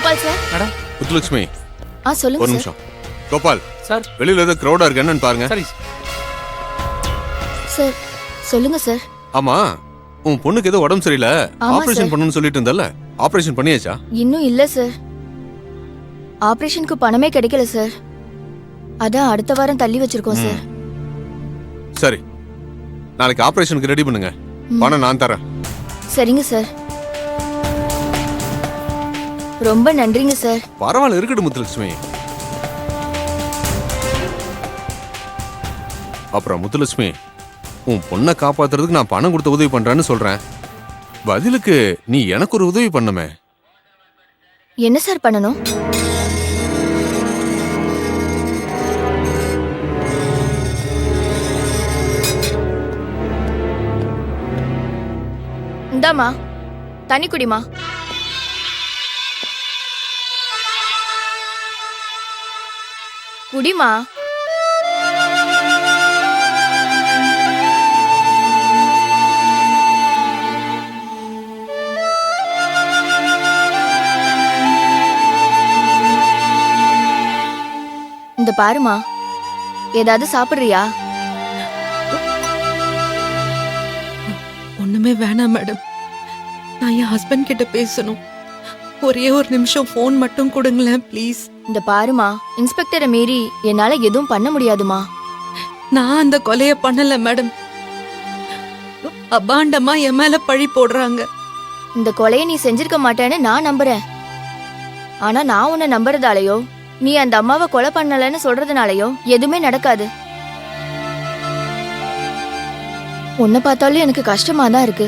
Gopal sir. Madam. Muthulakshmi சொல்லுங்க ஒரு sir. நிமிஷம். கோபால் சார். வெளியில ஏதோ கிரௌடா இருக்கு என்னன்னு பாருங்க. சரி. சார் சொல்லுங்க சார். ஆமா உன் பொண்ணுக்கு ஏதோ உடம்பு சரியில்லை, ஆமா ஆபரேஷன் சார். பண்ணணும்னு சொல்லிட்டு இருந்தல்ல, ஆபரேஷன் பண்ணியாச்சா? இன்னும் இல்ல சார். ஆபரேஷனுக்கு பணமே கிடைக்கல சார். அதான் அடுத்த வாரம் தள்ளி வச்சிருக்கோம் சார். சரி, நாளைக்கு ஆபரேஷனுக்கு ரெடி பண்ணுங்க. பணம் நான் தரேன். சரிங்க சார். ரொம்ப நன்றிங்க சார். பரவாயில்ல, இருக்கட்டும் முத்துலட்சுமி. அப்புறம் முத்துலட்சுமி, உன் பொண்ணை காப்பாத்துறதுக்கு நான் பணம் கொடுத்து உதவி பண்றேன்னு சொல்றேன். பதிலுக்கு நீ எனக்கு ஒரு உதவி பண்ணுமே. என்ன சார் பண்ணணும்? இந்தாமா தண்ணி குடிமா. குடிமா. இந்த பாருமா, ஏதாவது சாப்பிடுறியா? ஒண்ணுமே வேணாம் மேடம். நான் என் ஹஸ்பண்ட் கிட்ட பேசணும். ஒரே ஒரு நிமிஷம் போன் மட்டும் கொடுங்களேன் ப்ளீஸ். இந்த பாருமா, இன்ஸ்பெக்டரை மீறி என்னால எதுவும் பண்ண முடியாதுமா. நான் அந்த கொலைய பண்ணல மேடம். அபாண்டமா என் மேல பழி போடுறாங்க. இந்த கொலையை நீ செஞ்சிருக்க மாட்டேன்னு நான் நம்புறேன். ஆனா நான் உன்னை நம்புறதாலயோ, நீ அந்த அம்மாவை கொலை பண்ணலன்னு சொல்றதுனாலயோ எதுவுமே நடக்காது. உன்னை பார்த்தாலும் எனக்கு கஷ்டமா தான் இருக்கு.